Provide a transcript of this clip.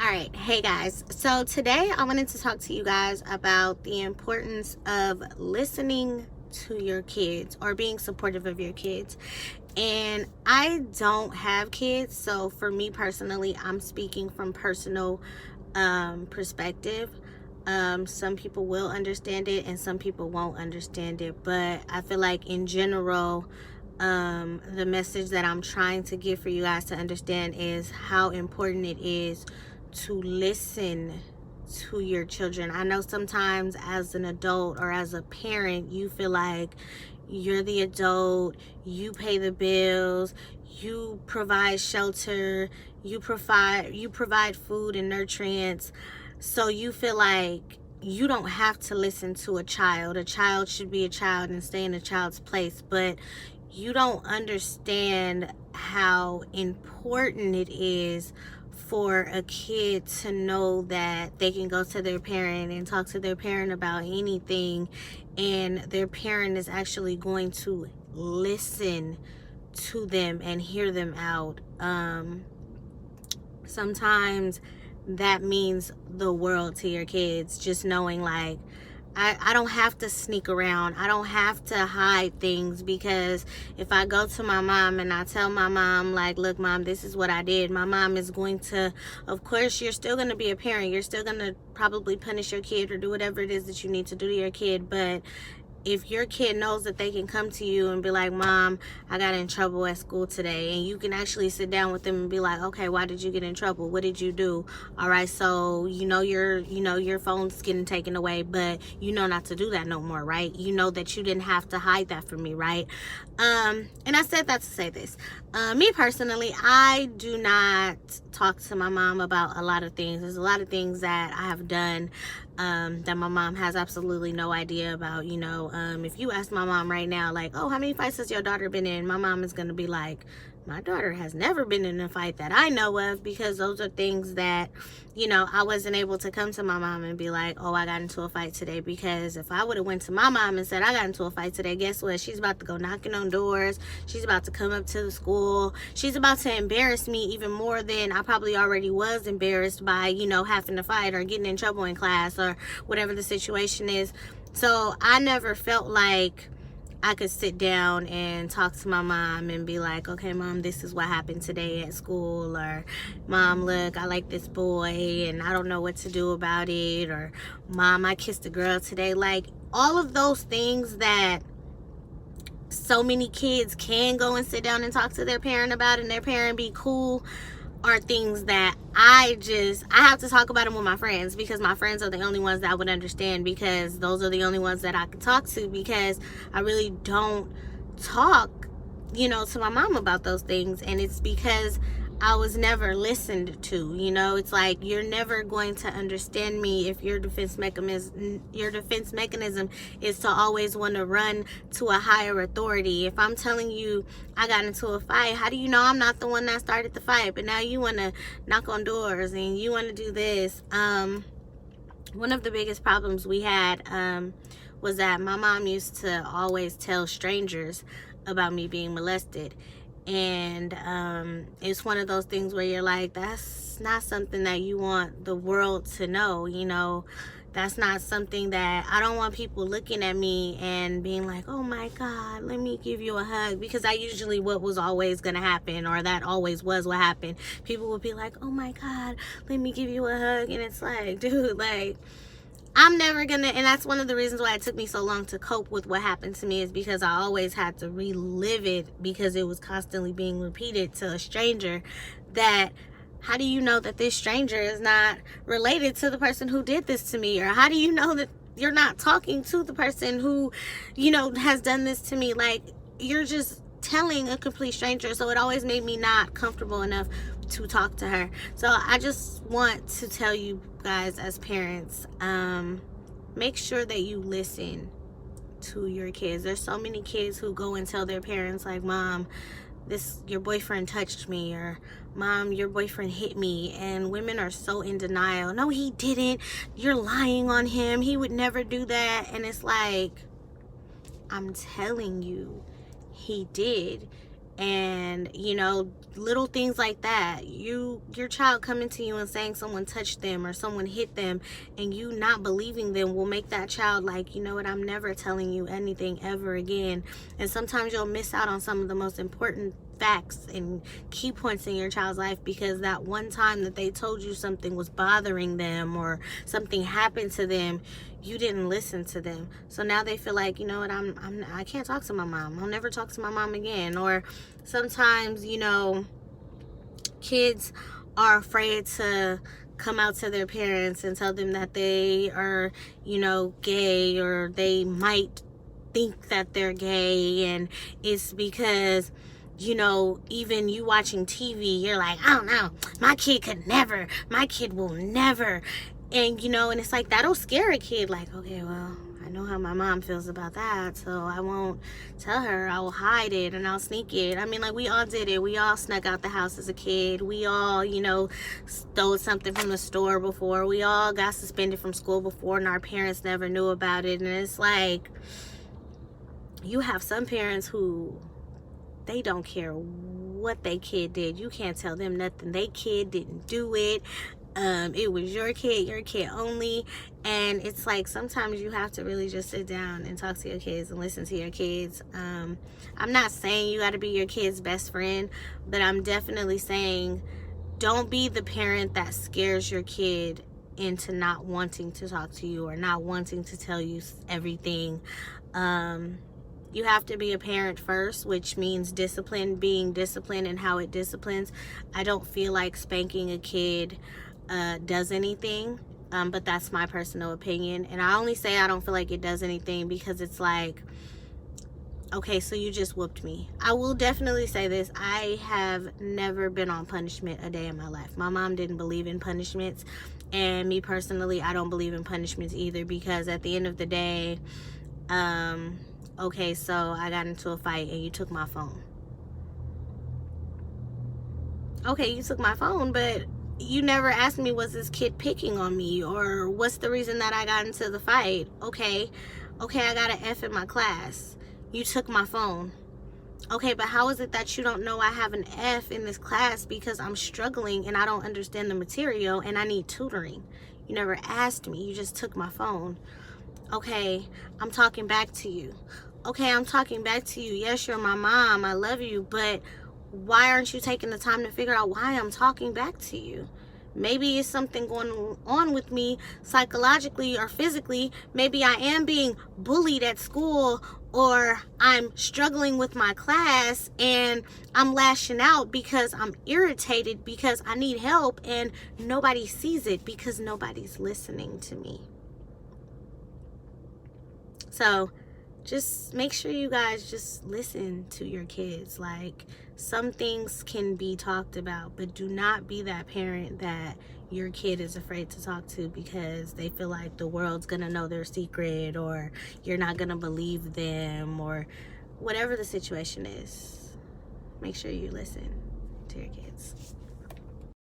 All right, hey guys. So today I wanted to talk to you guys about the importance of listening to your kids or being supportive of your kids. And I don't have kids, so for me personally, I'm speaking from personal perspective. Some people will understand it and some people won't understand it, but I feel like in general, the message that I'm trying to give for you guys to understand is how important it is to listen to your children. I know sometimes as an adult or as a parent, you feel like you're the adult, you pay the bills, you provide shelter, you provide food and nutrients. So you feel like you don't have to listen to a child. A child should be a child and stay in a child's place, but you don't understand how important it is for a kid to know that they can go to their parent and talk to their parent about anything, and their parent is actually going to listen to them and hear them out. Sometimes that means the world to your kids, just knowing like I don't have to sneak around. I don't have to hide things, because if I go to my mom and I tell my mom, like, look, mom, this is what I did, my mom is going to, of course, you're still going to be a parent. You're still going to probably punish your kid or do whatever it is that you need to do to your kid. But if your kid knows that they can come to you and be like, mom, I got in trouble at school today, and you can actually sit down with them and be like, okay, why did you get in trouble? What did you do? All right, so your phone's getting taken away, but you know not to do that no more, right? You know that you didn't have to hide that from me, right? And I said that to say this. Me personally, I do not talk to my mom about a lot of things. There's a lot of things that I have done that my mom has absolutely no idea about. If you ask my mom right now, like, oh, how many fights has your daughter been in? My mom is going to be like, my daughter has never been in a fight that I know of, because those are things that, I wasn't able to come to my mom and be like, oh, I got into a fight today. Because if I would have went to my mom and said I got into a fight today, guess what? She's about to go knocking on doors. She's about to come up to the school. She's about to embarrass me even more than I probably already was embarrassed by, having to fight or getting in trouble in class or whatever the situation is. So I never felt like I could sit down and talk to my mom and be like, okay, mom, this is what happened today at school, or mom, look, I like this boy and I don't know what to do about it, or mom, I kissed a girl today. Like, all of those things that so many kids can go and sit down and talk to their parent about and their parent be cool, are things that I have to talk about them with my friends, because my friends are the only ones that would understand, because those are the only ones that I can talk to, because I really don't talk, to my mom about those things. And it's because I was never listened to. It's like, you're never going to understand me if your defense mechanism is to always want to run to a higher authority. If I'm telling you I got into a fight, how do you know I'm not the one that started the fight? But now you want to knock on doors and you want to do this. One of the biggest problems we had was that my mom used to always tell strangers about me being molested. And it's one of those things where you're like, that's not something that you want the world to know. That's not something that I don't want people looking at me and being like, oh my God, let me give you a hug. Because I usually, what was always going to happen, or that always was what happened, people would be like, oh my God, let me give you a hug. And it's like, dude, like, I'm never gonna, and that's one of the reasons why it took me so long to cope with what happened to me, is because I always had to relive it, because it was constantly being repeated to a stranger. That, how do you know that this stranger is not related to the person who did this to me? Or how do you know that you're not talking to the person who, has done this to me? Like, you're just telling a complete stranger. So it always made me not comfortable enough to talk to her. So I just want to tell you guys, as parents, make sure that you listen to your kids. There's so many kids who go and tell their parents, like, mom, your boyfriend touched me, or mom, your boyfriend hit me. And women are so in denial. No, he didn't. You're lying on him. He would never do that. And it's like, I'm telling you, he did. And you know, little things like that, your child coming to you and saying someone touched them or someone hit them, and you not believing them, will make that child like, you know what, I'm never telling you anything ever again. And sometimes you'll miss out on some of the most important facts and key points in your child's life because that one time that they told you something was bothering them or something happened to them, you didn't listen to them. So now they feel like, you know what, I can't talk to my mom. I'll never talk to my mom again. Or sometimes, you know, kids are afraid to come out to their parents and tell them that they are, you know, gay, or they might think that they're gay. And it's because, you know, even you watching TV, you're like, I don't know, my kid will never. And, you know, and it's like, that'll scare a kid. Like, okay, well, I know how my mom feels about that, so I won't tell her. I will hide it and I'll sneak it. I mean, like, we all did it. We all snuck out the house as a kid. We all, you know, stole something from the store before. We all got suspended from school before, and our parents never knew about it. And it's like, you have some parents who, they don't care what their kid did. You can't tell them nothing. They kid didn't do it. It was your kid only. And it's like, sometimes you have to really just sit down and talk to your kids and listen to your kids. I'm not saying you got to be your kid's best friend, but I'm definitely saying, don't be the parent that scares your kid into not wanting to talk to you or not wanting to tell you everything. You have to be a parent first, which means discipline, being disciplined and how it disciplines. I don't feel like spanking a kid does anything, but that's my personal opinion. And I only say I don't feel like it does anything because it's like, okay, so you just whooped me. I will definitely say this, I have never been on punishment a day in my life. My mom didn't believe in punishments, and me personally, I don't believe in punishments either, because at the end of the day, okay, so I got into a fight and you took my phone. Okay, you took my phone, but you never asked me, was this kid picking on me, or what's the reason that I got into the fight? Okay, I got an F in my class. You took my phone. Okay, but how is it that you don't know I have an F in this class because I'm struggling and I don't understand the material and I need tutoring? You never asked me. You just took my phone. Okay, I'm talking back to you. Okay, I'm talking back to you. Yes, you're my mom. I love you, but why aren't you taking the time to figure out why I'm talking back to you? Maybe it's something going on with me psychologically or physically. Maybe I am being bullied at school, or I'm struggling with my class and I'm lashing out because I'm irritated because I need help, and nobody sees it because nobody's listening to me. So just make sure you guys just listen to your kids. Like, some things can be talked about, but do not be that parent that your kid is afraid to talk to because they feel like the world's gonna know their secret, or you're not gonna believe them, or whatever the situation is. Make sure you listen to your kids.